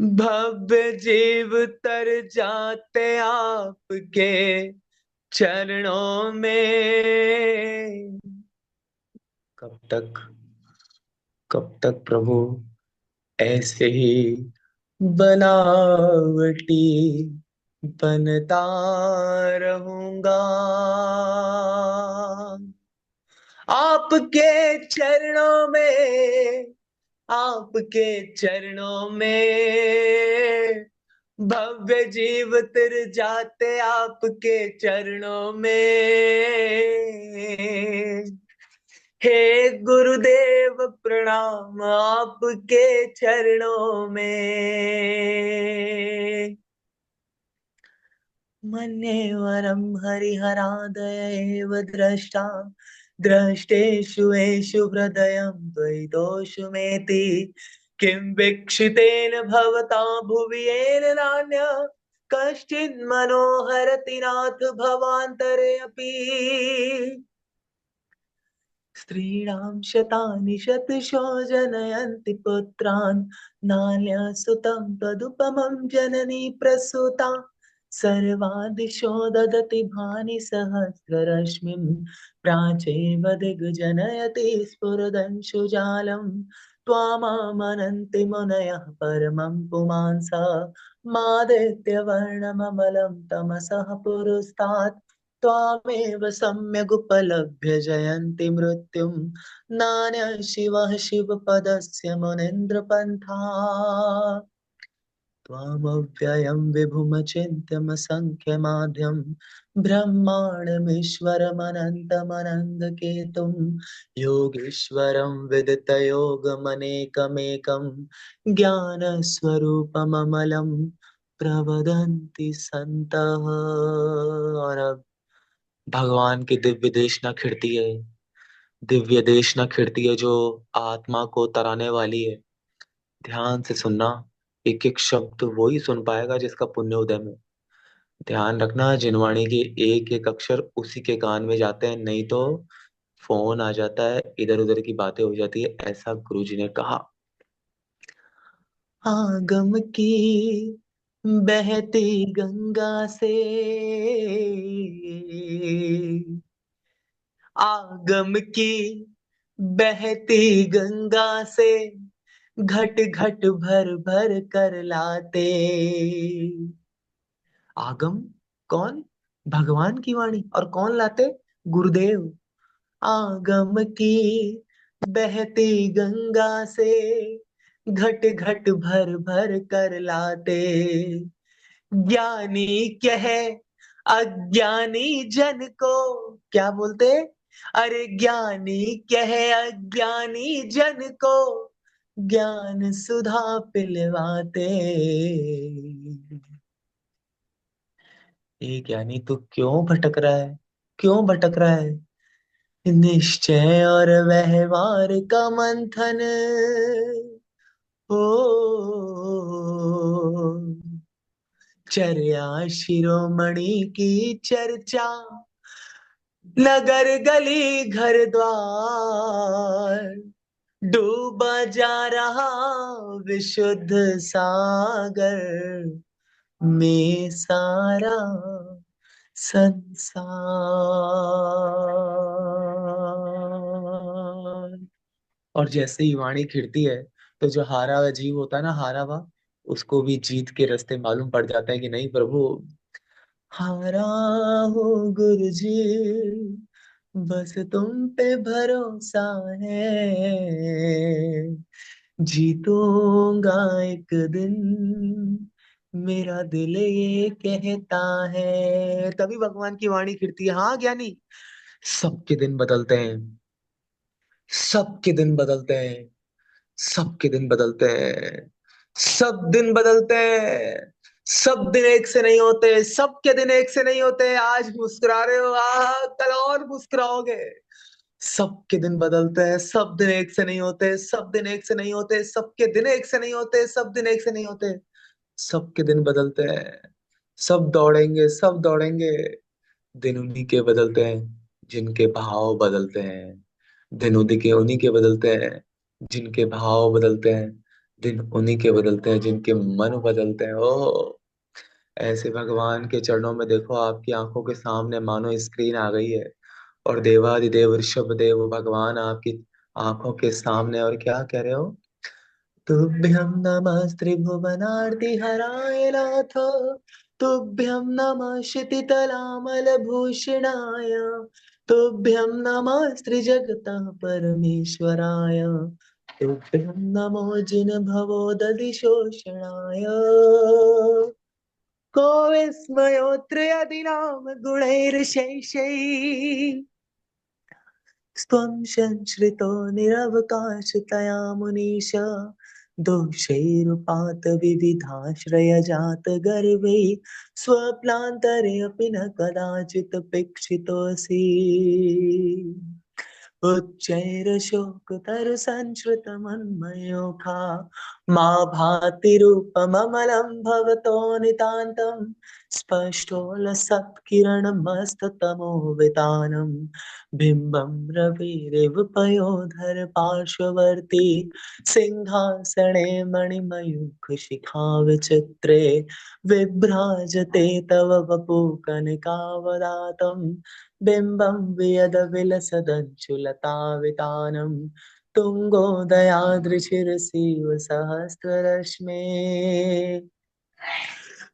भव्य जीव तर जाते आपके चरणों में। कब तक प्रभु ऐसे ही बनावटी बनता रहूंगा। आपके चरणों में, आपके चरणों में भव्य जीव तिर जाते आपके चरणों में। हे गुरुदेव प्रणाम आपके चरणों में। मन्येवरं हरिहरादय एव द्रष्टा द्रष्टेषु एषु हृदयं त्वयि दोषुमेति। किं वीक्षितेन भवता भुवि येन नान्यः कश्चिन्मनोहरति नाथ भवान्तरे अपि। स्त्रीणां शतानि शतशो जनयन्ति पुत्रान् नान्यसुतं तदुपमं जननी प्रसूता। सर्वादिशो ददति भानि सहस्ररश्मिं प्राचेव दिग्जनयति स्फुरदंशुजालम्। त्वामामनन्ति मुनयः परमं पुमांसः मादित्यवर्णममलं तमसः पुरस्तात्। त्वामेव सम्यगुपलभ्य जयन्ति मृत्युं नान्यः शिवः शिवपदस्य मुनीन्द्रपन्था। त्वामव्ययं विभुमचिन्त्यमसङ्ख्यमाद्यं ब्रह्माण्डमीश्वरमनन्तमनन्तकेतुं योगीश्वरं विदितयोगमनेकमेकं ज्ञानस्वरूपममलं प्रवदन्ति सन्तः। और अब भगवान की दिव्य देशना खिड़ती है, दिव्य देशना खिड़ती है जो आत्मा को तराने वाली है। ध्यान से सुनना, एक एक शब्द वो ही सुन पाएगा जिसका पुण्य उदय में। ध्यान रखना, जिनवाणी के एक एक अक्षर उसी के कान में जाते हैं, नहीं तो फोन आ जाता है, इधर उधर की बातें हो जाती है, ऐसा गुरुजी ने कहा। आगम की बहती गंगा से, आगम की बहती गंगा से घट घट भर भर कर लाते। आगम कौन? भगवान की वाणी। और कौन लाते? गुरुदेव। आगम की बहती गंगा से घट घट भर भर कर लाते। ज्ञानी कह अज्ञानी जन को क्या बोलते? अरे ज्ञानी कह अज्ञानी जन को ज्ञान सुधा पिलवाते। ये ज्ञानी तू क्यों भटक रहा है? क्यों भटक रहा है? निश्चय और व्यवहार का मंथन हो, चर्या शिरोमणि की चर्चा, नगर गली घर द्वार डूबा जा रहा विशुद्ध सागर में सारा संसार। और जैसे ही वाणी खिड़ती है तो जो हारा हुआ जीव होता है ना, हारा हुआ, उसको भी जीत के रास्ते मालूम पड़ जाते हैं कि नहीं प्रभु, हारा हो गुरुजी, बस तुम पे भरोसा है। जीतूंगा एक दिन, मेरा दिल ये कहता है। तभी भगवान की वाणी खिड़ती है। हाँ ज्ञानी, सबके दिन बदलते हैं, सबके दिन बदलते हैं, सबके दिन बदलते हैं, सब दिन बदलते हैं। सब दिन एक से नहीं होते, सबके दिन एक से नहीं होते। आज मुस्कुरा रहे हो, कल और मुस्कुराओगे। सबके दिन बदलते हैं, सब दिन एक से नहीं होते, सब दिन एक से नहीं होते, सबके दिन एक से नहीं होते, सब दिन एक से नहीं होते। सबके दिन बदलते हैं, सब दौड़ेंगे, सब दौड़ेंगे। दिन उन्हीं के बदलते हैं जिनके भाव बदलते हैं। दिन उन्हीं के बदलते हैं जिनके भाव बदलते हैं। दिन उन्हीं के बदलते हैं जिनके मन बदलते हैं। ओ, ऐसे भगवान के चरणों में देखो, आपकी आंखों के सामने मानो स्क्रीन आ गई है, और देवादिदेव ऋषभ देव भगवान आपकी आंखों के सामने, और क्या कह रहे हो? तुभ्यं नमः त्रिभुवनार्ति हराय नाथ, तुभ्यं नमः क्षितितलामलभूषणाय, तुभ्यं नमः त्रिजगतः परमेश्वराय, तुभ्यं नमो जिनभवोदधिशोषणाय। को विस्मयोऽत्र यदि नाम गुणैर्शैषैः, त्वं संश्रितो निरवकाशतया मुनीश, दोषैरुपात विविधाश्रयजात गर्वैः, स्वप्नान्तरे अपि न कदाचित् पेक्षितोऽसि। उच्चैरशोकतरसंश्रितमन्मयोखा, मा भाति रूपममलं भवतो नितान्तं, स्पष्टो लसत्किरणमस्ततमो वितानम्, बिम्बं रविरिव पयोधर पार्श्ववर्ती, सिंहासने मणिमयूखशिखा विचित्रे, विभ्राजते तव वपु कनकावदातं, बिम्बं वियदविलसदञ्चुलतावितानम्, तुङ्गोदयादृशिरसीव सहस्ररश्मे,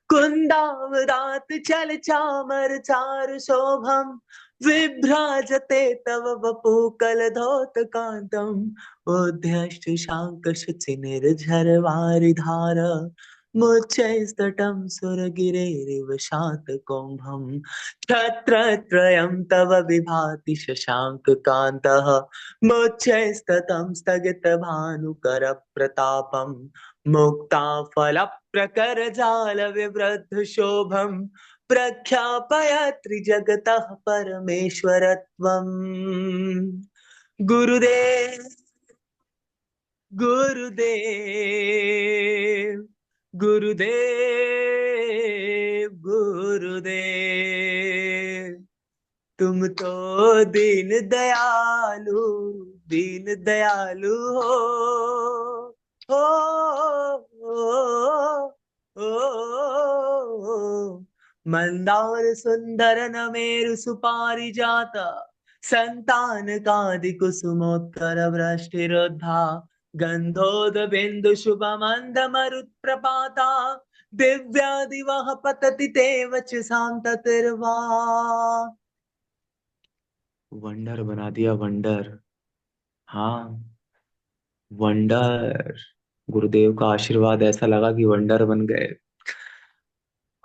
कुन्दावदात चल चामर चारु शोभम, विभ्राजते तव वपु कलधौतकान्तम्, उद्यष्ट शांक शुचि निर्झर वारिधार, मुच्चैस्तटं सुरगिरेरिव शातकुम्भम्, छत्रत्रयं तव विभाति शशाङ्ककान्तः, मुच्चैस्ततं स्थगितभानुकर प्रतापम्, मुक्ताफल प्रकर जाल विवृद्ध शोभम, प्रख्यापय त्रिजगतः परमेश्वरत्वम्। गुरुदेव गुरुदेव गुरुदेव गुरुदेव, तुम तो दीन दयालु, दीन दयालु हो, मंदार सुंदर नमेरु सुपारी जाता, संतान कादि कुसुमोत्कर वृष्टिरुद्धा, गंधोद बिंदु शुभ मंद मरुत प्रपाता, दिव्या दिवह पतति तेवच सांततिर्वा। वंडर बना दिया, वंडर। हाँ, वंडर। गुरुदेव का आशीर्वाद ऐसा लगा कि वंडर बन गए।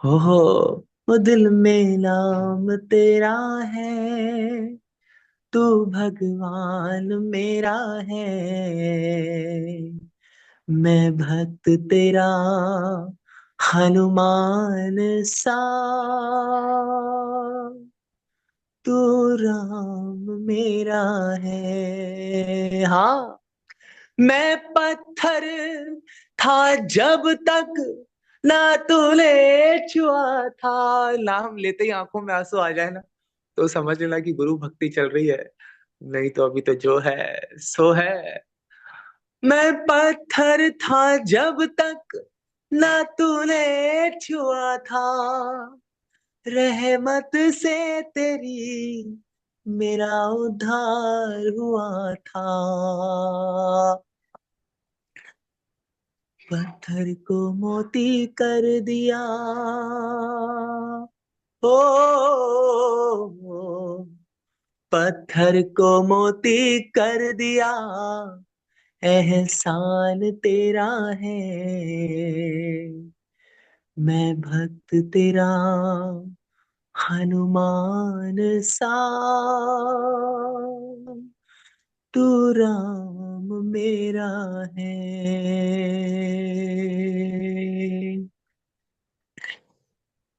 हो, वो दिल में नाम तेरा है, तू भगवान मेरा है, मैं भक्त तेरा हनुमान सा, तू राम मेरा है। हाँ, मैं पत्थर था जब तक ना तूने छुआ था। नाम लेते ही आंखों में आंसू आ जाए ना, तो समझ लेना कि गुरु भक्ति चल रही है, नहीं तो अभी तो जो है सो है। मैं पत्थर था जब तक ना तूने छुआ था, रहमत से तेरी मेरा उद्धार हुआ था, पत्थर को मोती कर दिया, ओ पत्थर को मोती कर दिया, एहसान तेरा है, मैं भक्त तेरा हनुमान सा, तू राम मेरा है।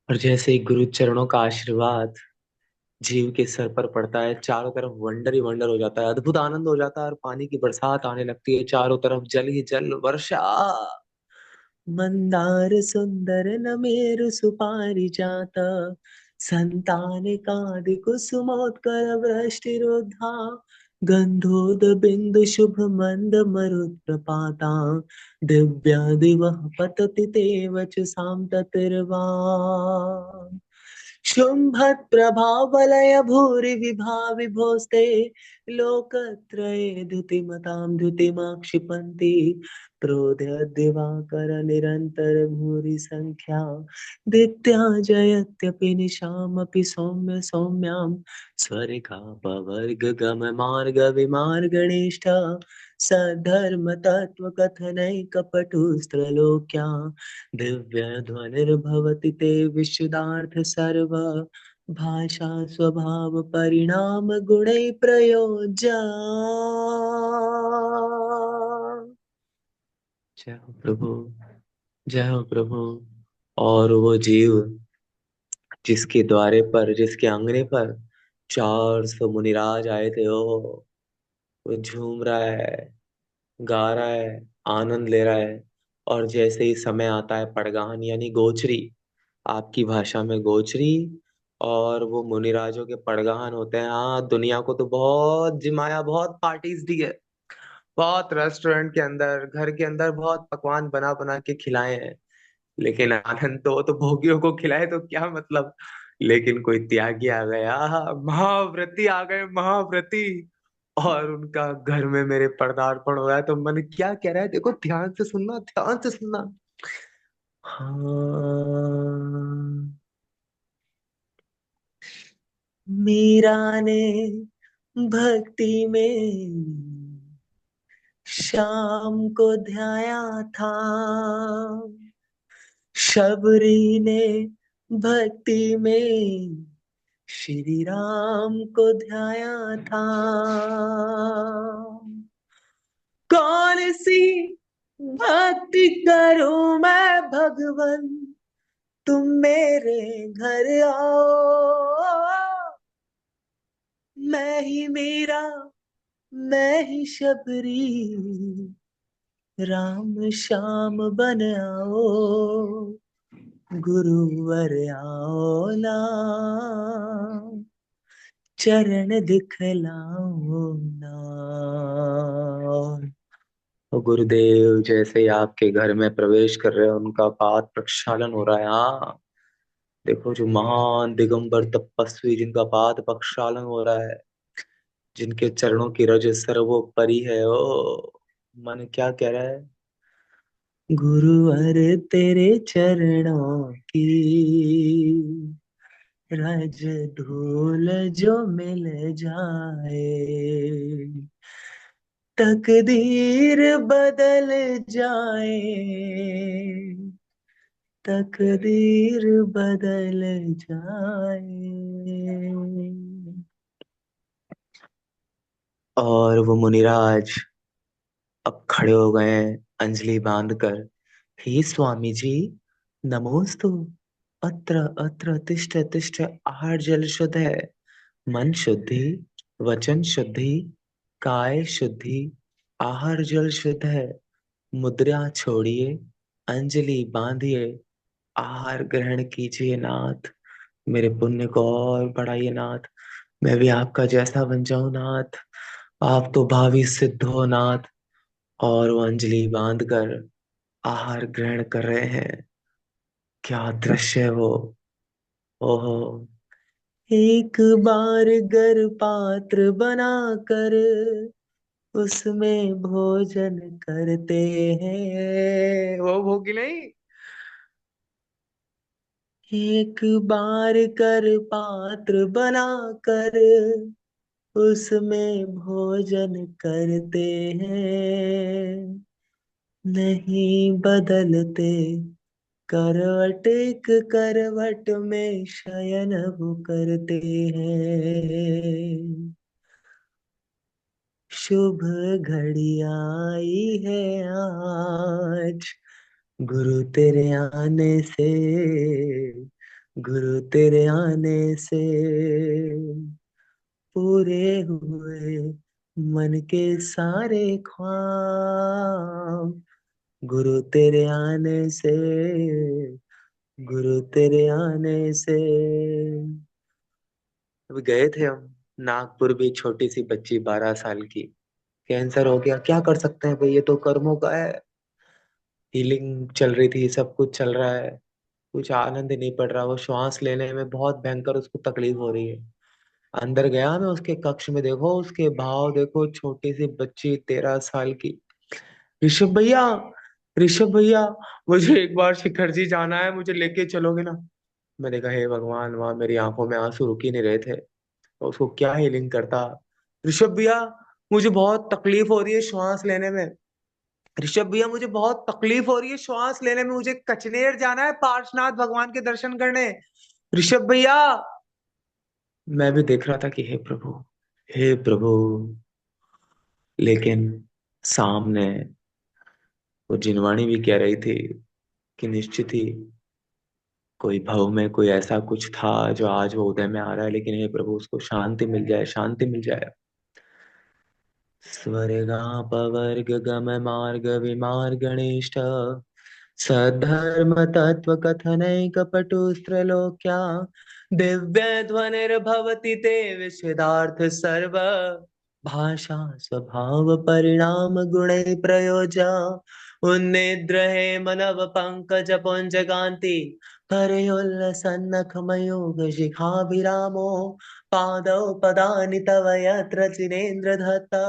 और जैसे ही गुरु चरणों का आशीर्वाद जीव के सर पर पड़ता है, चारों तरफ वंडर ही वंडर हो जाता है, अद्भुत आनंद हो जाता है, और पानी की बरसात आने लगती है, चारों तरफ जल ही जल वर्षा। मंदार सुंदर नमेरु सुपारी जाता, संतान कादि कुसुमोत्कर वृष्टिरुद्धा, गंधोद बिंदु शुभ मंद मरुत्प्रपाता दिव्या दिवः पतति ते वचसां ततिर्वाम् शुम्भत्प्रभावलय भूरि विभोस्ते लोकत्रये द्युतिमतां द्युतिमाक्षिपन्ति प्रोद्यद्दिवाकर निरन्तर भूरि संख्या दित्या जयत्यपि निशामपि सौम्य सौम्यां स्वर्गापवर्ग गम मार्ग विमार्गणिष्ठ सद्धर्म तत्व कथनैकपटुस्त्रलोक्या दिव्य ध्वनिर्भवति ते विशुद्धार्थ सर्व भाषा स्वभाव परिणाम गुणै प्रयोज्या। जय हो प्रभु, जय हो प्रभु। और वो जीव जिसके द्वारे पर, जिसके आंगने पर 400 मुनिराज आए थे, वो झूम रहा है, गा रहा है, आनंद ले रहा है। और जैसे ही समय आता है पड़गान यानी गोचरी, आपकी भाषा में गोचरी, और वो मुनिराजों के पड़गान होते हैं। हाँ, दुनिया को तो बहुत जिमाया, बहुत पार्टीज दी है, बहुत रेस्टोरेंट के अंदर, घर के अंदर बहुत पकवान बना बना के खिलाए हैं, लेकिन आनंद तो वो तो भोगियों को खिलाए तो क्या मतलब। लेकिन कोई त्यागी आ गया, महाव्रती आ गए, महाव्रती, और उनका घर में मेरे पदार्पण हो रहा है, तो मन क्या कह रहा है, देखो ध्यान से सुनना, ध्यान से सुनना। हाँ, मीरा ने भक्ति में शाम को ध्याया था, शबरी ने भक्ति में श्री राम को ध्याया था। कौन सी भक्ति करूं मैं भगवन, तुम मेरे घर आओ। मैं ही मेरा, मैं ही शबरी, राम श्याम बन आओ, गुरुवर आओ ना, चरण दिखलाओ ना। तो गुरुदेव जैसे ही आपके घर में प्रवेश कर रहे हैं, उनका पाद प्रक्षालन हो रहा है। हाँ, देखो जो महान दिगंबर तपस्वी जिनका पाद प्रक्षालन हो रहा है, जिनके चरणों की रज सर्वोपरि है, ओ मन क्या कह रहा है। गुरुवर तेरे चरणों की रज धूल जो मिल जाए, तकदीर बदल जाए, तकदीर बदल जाए। और वो मुनिराज अब खड़े हो गए हैं अंजलि बांधकर। हे स्वामी जी, नमोस्तु। अत्र अत्र तिष्ठ तिष्ठ, आहार जल शुद्ध है, मन शुद्धि, वचन शुद्धि, काय शुद्धि, आहार जल शुद्ध है। मुद्रा छोड़िए, अंजलि बांधिए, आहार ग्रहण कीजिए नाथ। मेरे पुण्य को और बढ़ाइए नाथ, मैं भी आपका जैसा बन जाऊं नाथ। आप तो भावी सिद्ध हो नाथ। और वो अंजलि बांध कर आहार ग्रहण कर रहे हैं। क्या दृश्य है वो, ओहो। एक बार गर पात्र बनाकर उसमें भोजन करते हैं, वो भोगी नहीं। एक बार कर पात्र बनाकर उसमें भोजन करते हैं, नहीं बदलते करवट, एक करवट में शयन वो करते हैं। शुभ घड़ी आई है आज, गुरु तेरे आने से, गुरु तेरे आने से पूरे हुए मन के सारे ख्वाब। गुरु तेरे आने से, गुरु तेरे आने से। अभी गए थे हम नागपुर भी छोटी सी बच्ची 12 साल की, कैंसर हो गया, क्या कर सकते हैं भाई, ये तो कर्मों का है। हीलिंग चल रही थी, सब कुछ चल रहा है, कुछ आनंद नहीं पड़ रहा, वो श्वास लेने में बहुत भयंकर उसको तकलीफ हो रही है। अंदर गया मैं उसके कक्ष में, देखो उसके भाव देखो, छोटी सी बच्ची 13 साल की। ऋषभ भैया, ऋषभ भैया, मुझे एक बार शिखर जी जाना है, मुझे लेके चलोगे ना? मैंने कहा हे भगवान, वहां मेरी आंखों में आंसू रुक ही नहीं रहे थे, तो उसको क्या हीलिंग करता। ऋषभ भैया, मुझे बहुत तकलीफ हो रही है श्वास लेने में। ऋषभ भैया, मुझे बहुत तकलीफ हो रही है श्वास लेने में, मुझे कचनेर जाना है पार्श्वनाथ भगवान के दर्शन करने। ऋषभ भैया। मैं भी देख रहा था कि हे प्रभु, हे प्रभु, लेकिन सामने वो जिनवाणी भी कह रही थी कि निश्चित ही कोई भव में कोई ऐसा कुछ था जो आज वो उदय में आ रहा है, लेकिन हे प्रभु उसको शांति मिल जाए, शांति मिल जाए। स्वर्गापवर्ग गम मार्ग विमार्गणिष्ठ सद्धर्म तत्व कथनैक पटुस्त्रलोक्या दिव्य ध्वनिर्भवति ते विशदार्थ सर्व भाषा स्वभाव परिणाम गुणै प्रयोज्य उन्निद्रहे मनव पंकज पुंज कांति करयोल्लसन्नख मयूग शिखाभिरामो पादौ पदानि तव यत्र चिरेन्द्र दत्ता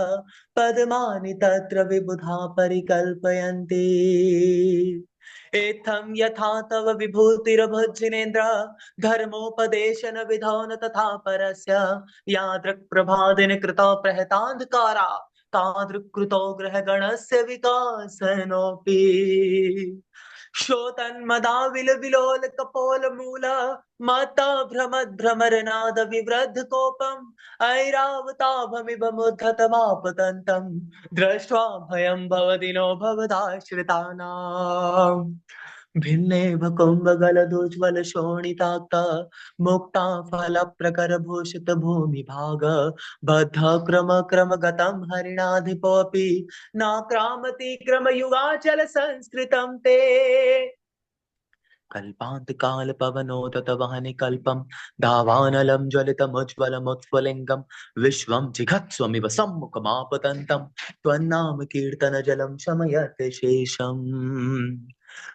पद्मानि तत्र विबुधा परिकल्पयन्ति एथं यथा तव विभूतिर्भुजिनेन्द्र धर्मोपदेशन विधौ न तथा परस्य यादृक् प्रभादिन कृतो प्रहतान्धकारा तादृक् कृतो ग्रहगणस्य विकासनोऽपि शोतन्मदा विलोल कपोल मूल मत भ्रमर नाद विवृद्ध कोपम ऐरावताभमिव मुद्धत मापतन्तं दृष्ट्वा भयं भवदिनो भवदाश्रितानाम् भिन्नेव कुम्भगलदुज्ज्वल शोणिताक्ता मुक्ता फल प्रकर भूषित भूमि भाग बद्ध क्रम गतं हरिणाधिपोऽपि नाक्रामति क्रम युगाचल संस्कृतं ते कल्पांत काल पवनोदत वहनि कल्पम दावानलम ज्वलितमुज्ज्वलमुत्स्फुलिंगम विश्वम जिघत्स्वमिव सम्मुखमापतंतम त्वन्नाम कीर्तन जलम शमयत शेषम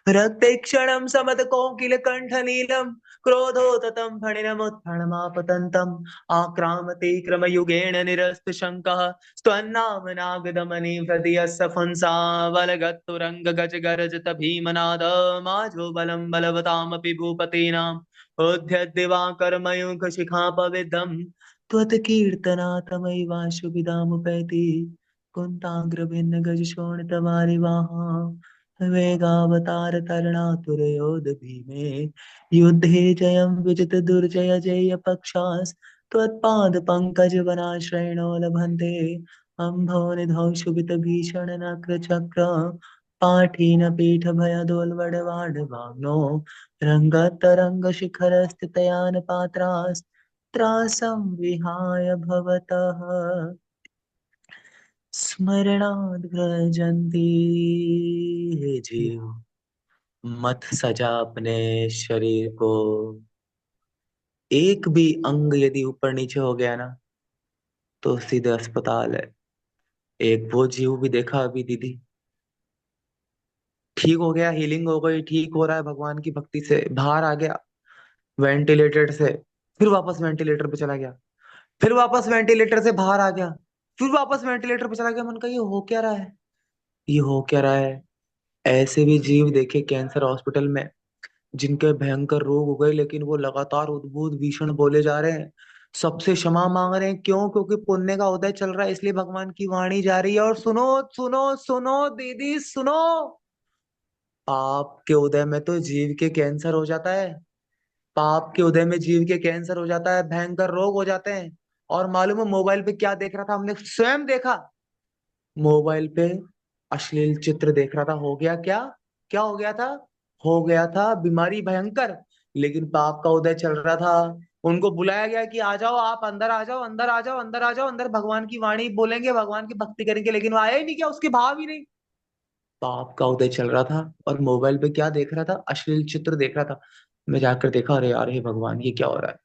रक्ते क्षणं समत कोकिल कंठ नीलम क्रोधोततं फणिनमुत्फणमापतन्तम् आक्रामते क्रमयुगेण निरस्त शङ्कः स्त्वन्नाम नागदमनि हृदयस्य पुंसावलगत्तुरङ्ग गज गर्जत भीमनाद माजो बलं बलवतामपि भूपतीनाम् उद्यद्दिवाकरमयूख शिखापविद्धम् त्वत्कीर्तनातमैवाशुभिदामुपैति कुन्ताग्रभिन्न गज शोणितवारिवाहा वेगावतार तरणातुरयोध भीमे युद्धे जयं विजित दुर्जय जय पक्षास् त्वत्पाद पंकज वनाश्रयणो लभन्ते अम्भो निधौ शुभित भीषण नक्र चक्र पाठीन पीठ भयदोल्बडवाड वाग्नो रंगतरंग शिखर स्थितयान पात्रास् त्रासं विहाय भवतः स्मरणाद् व्रजन्ति हे जीव मत सजा अपने शरीर को, एक भी अंग यदि ऊपर नीचे हो गया ना तो सीधे अस्पताल है। एक वो जीव भी देखा अभी दीदी, ठीक हो गया, हीलिंग हो गई, ठीक हो रहा है भगवान की भक्ति से, बाहर आ गया वेंटिलेटर से, फिर वापस वेंटिलेटर पे चला गया, फिर वापस वेंटिलेटर से बाहर आ गया, फिर वापस वेंटिलेटर पे चला गया। मन का ये हो क्या रहा है, ये हो क्या रहा है। ऐसे भी जीव देखे कैंसर हॉस्पिटल में, जिनके भयंकर रोग हो गए, लेकिन वो लगातार उद्भूत भीषण बोले जा रहे हैं, सबसे क्षमा मांग रहे हैं। क्यों? क्योंकि पुण्य का उदय चल रहा है, इसलिए भगवान की वाणी जा रही है। और सुनो, सुनो, सुनो दीदी, सुनो, पाप के उदय में तो जीव के कैंसर हो जाता है, पाप के उदय में जीव के कैंसर हो जाता है, भयंकर रोग हो जाते हैं। और मालूम है मोबाइल पे क्या देख रहा था, हमने स्वयं देखा, मोबाइल पे अश्लील चित्र देख रहा था। हो गया क्या, क्या हो गया था? हो गया था बीमारी भयंकर, लेकिन पाप का उदय चल रहा था। उनको बुलाया गया कि आ जाओ, आप अंदर आ जाओ, अंदर आ जाओ, अंदर आ जाओ, अंदर भगवान की वाणी बोलेंगे, भगवान की भक्ति करेंगे, लेकिन वो आया ही नहीं, क्या उसके भाव ही नहीं। पाप का उदय चल रहा था और मोबाइल पे क्या देख रहा था, अश्लील चित्र देख रहा था। मैं जाकर देखा, अरे यार हे भगवान, ये क्या हो रहा है।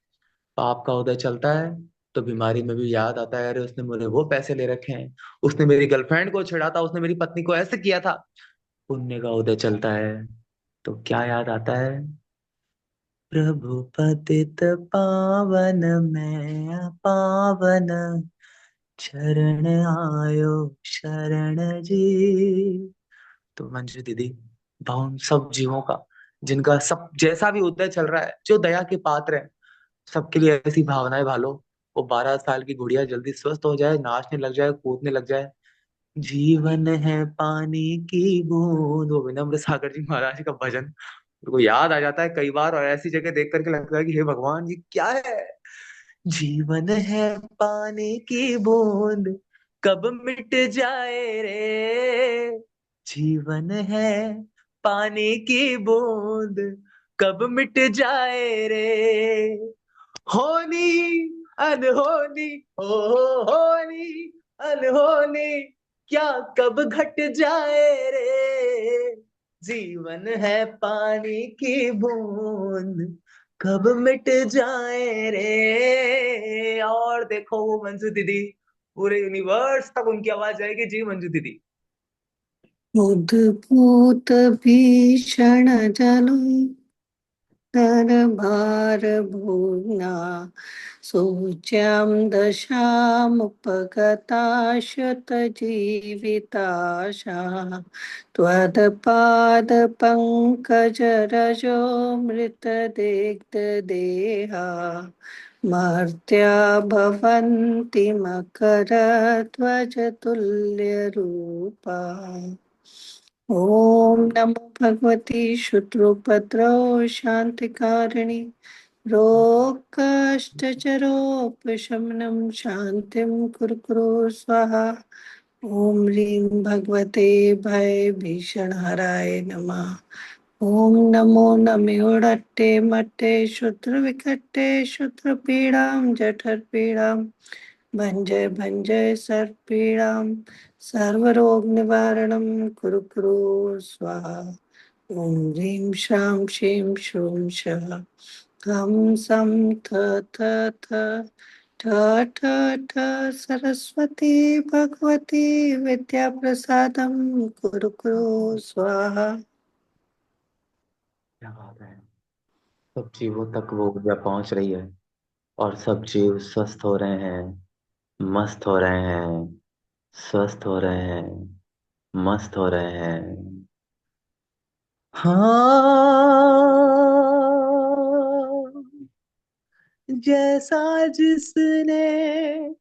पाप का उदय चलता है, तो बीमारी में भी याद आता है, अरे उसने मुझे वो पैसे ले रखे हैं, उसने मेरी गर्लफ्रेंड को छेड़ा था, उसने मेरी पत्नी को ऐसे किया था। पुण्य का उदय चलता है तो क्या याद आता है? प्रभु पतित पावन मैं पावन, शरण आयो शरण जी। तो मंजू दीदी, हम सब जीवों का, जिनका सब जैसा भी उदय चल रहा है, जो दया के पात्र है, सबके लिए ऐसी भावनाएं भालो। वो 12 साल की गुड़िया जल्दी स्वस्थ हो जाए, नाचने लग जाए, कूदने लग जाए। जीवन है पानी की बूंद, वो विनम्र सागर जी महाराज का भजन मेरे को याद आ जाता है कई बार, और ऐसी जगह देख करके लगता है कि हे भगवान ये क्या है। जीवन है पानी की बूंद, कब मिट जाए रे। जीवन है पानी की बूंद, कब मिट जाए रे। होनी अनहोनी, हो होनी अनहोनी, क्या कब घट जाए रे। जीवन है पानी की बूंद, कब मिट जाए रे। और देखो वो मंजू दीदी, पूरे यूनिवर्स तक उनकी आवाज जाएगी, जी मंजू दीदी। उद्भूत भीषण जनु भार भूना सूच्यां दशामुपगता श्रुतजीविताशा त्वत्पादपङ्कजरजो मृतदिग्धदेहा मर्त्या भवन्ति मकरध्वजतुल्यरूपा। ओम नमो भगवती शुद्रोपद्रव शांतिकारिणी रोगकष्टचरोपशमनं शांतिं कुरु कुरु स्वाहा। ओम ह्रीं भगवते भयभीषणहराय नमः। ओम नमो नमोड़ट्टे मट्टे क्षुद्र विकट्टे क्षुद्र पीड़ां जठर पीड़ां भंजय भंजय सर्वपीड़ां सर्वरोग निवारणं कुरु कुरु स्वाहा। ओम ह्रीं श्रां श्रीं श्रूं शः हम सम थ थ थ ठ ठ ठ सरस्वती भगवती विद्या प्रसादम कुरु कुरु स्वाहा। क्या बात है, सब जीवों तक वो ऊर्जा पहुंच रही है, और सब जीव स्वस्थ हो रहे हैं, मस्त हो रहे हैं, स्वस्थ हो रहे हैं, मस्त हो रहे हैं। हाँ, जैसा जिसने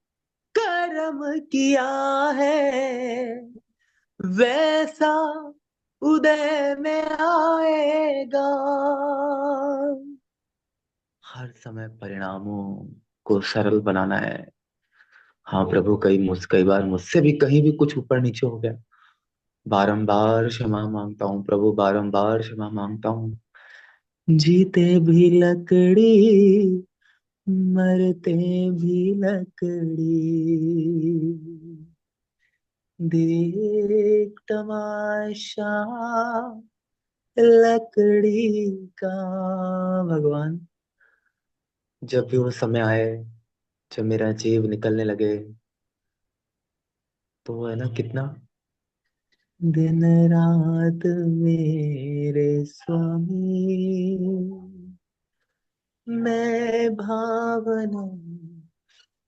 कर्म किया है, वैसा उदय में आएगा। हर समय परिणामों को सरल बनाना है। हाँ प्रभु, कई बार मुझसे भी कहीं भी कुछ ऊपर नीचे हो गया, बारंबार क्षमा मांगता हूँ प्रभु, बारंबार क्षमा मांगता हूँ। जीते भी लकड़ी, मरते भी लकड़ी, देख तमाशा लकड़ी का। भगवान, जब भी वो समय आए, जब मेरा जीव निकलने लगे, तो वो है ना कितना, दिन रात मेरे स्वामी, मैं भावना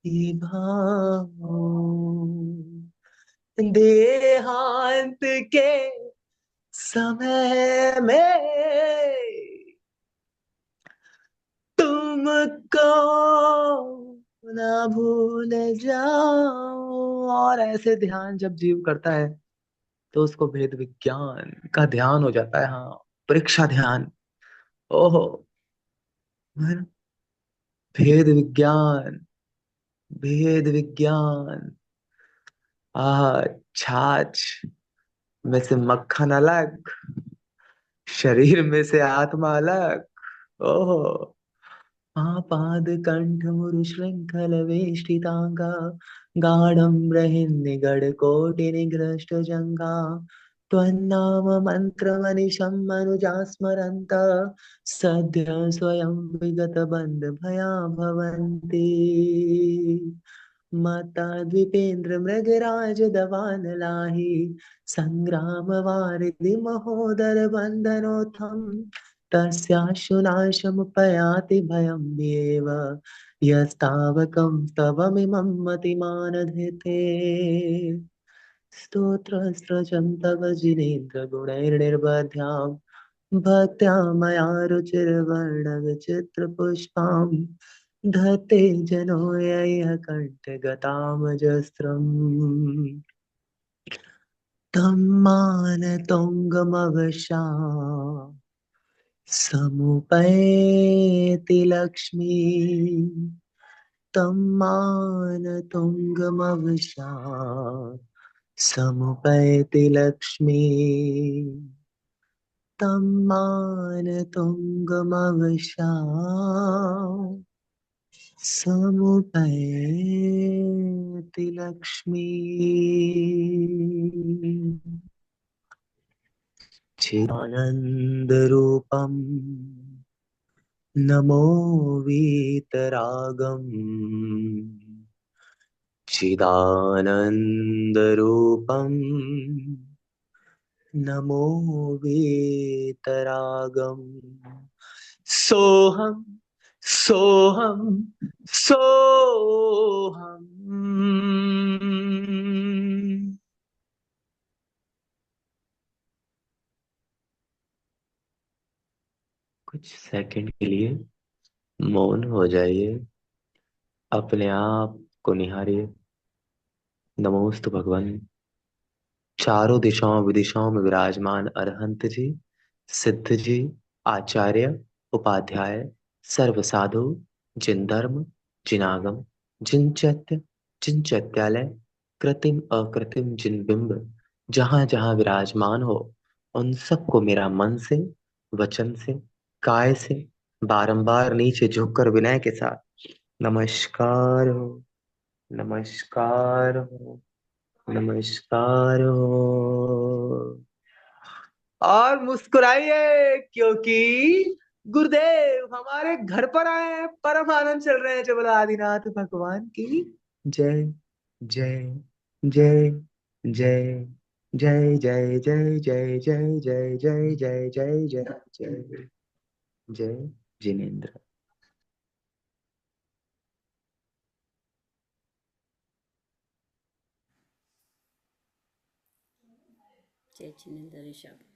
ही भाव, देहांत के समय में तुमको ना भूल जाओ। और ऐसे ध्यान जब जीव करता है, तो उसको भेद विज्ञान का ध्यान हो जाता है। हाँ, परीक्षा ध्यान। ओहो, है ना? भेद विज्ञान, भेद विज्ञान। आह, छाछ में से मक्खन अलग, शरीर में से आत्मा अलग। ओहो, पाद कंठ मुरु श्रृंखल वेष्टितांगा, गाढ़ं बृहन् निगड़ कोटि निगृष्ट जंगा, त्वन्नाम मन्त्रमनिशं मनुजा स्मरन्त सद्य स्वयं विगत बन्ध भया भवन्ति माता द्विपेन्द्र मृगराज दवान लाहि संग्राम वारिधि महोदर बन्धनोत्थम तस्याशुनाशमुपयाति भयं एव यस्तावकं स्तवमिमं मतिमानधीते स्तोत्रस्त्रजं तव जिनेन्द्रगुणैर्निर्वध्यां भक्त्या मया रुचिर्वर्णविचित्रपुष्पां धत्ते जनो यैः कण्ठगतामजस्रम् तं मानतोऽङ्गमवशा समुपैति लक्ष्मी तं मानतुङ्गमवशा समुपैति लक्ष्मी तं मानतुङ्गमवशा समुपैति लक्ष्मी चिदानन्दरूपम् नमो वीतरागम् चिदानन्दरूपम् नमो वीतरागम् सोहम सोहम सोहम। कुछ सेकंड के लिए मौन हो जाइए, अपने आप को निहारिए। नमोस्तु भगवान। चारों दिशाओं विदिशाओं में विराजमान अरहंत जी, सिद्ध जी, आचार्य, उपाध्याय, सर्व साधु, जिन धर्म, जिन आगम, जिन चैत्य, जिन चैत्यालय, कृत्रिम अकृत्रिम जिन बिंब जहां जहां विराजमान हो, उन सबको मेरा मन से, वचन से, काय से बारंबार नीचे झुककर विनय के साथ नमस्कार हो, नमस्कार हो, नमस्कार हो। और मुस्कुराइए, क्योंकि गुरुदेव हमारे घर पर आए हैं। परम आनंद चल रहे हैं। जब आदिनाथ भगवान की जय जय जय जय जय जय जय जय जय जय जय जय जय जय जय जय जिनेन्द्र। जय जिनेन्द्र ऋषभ।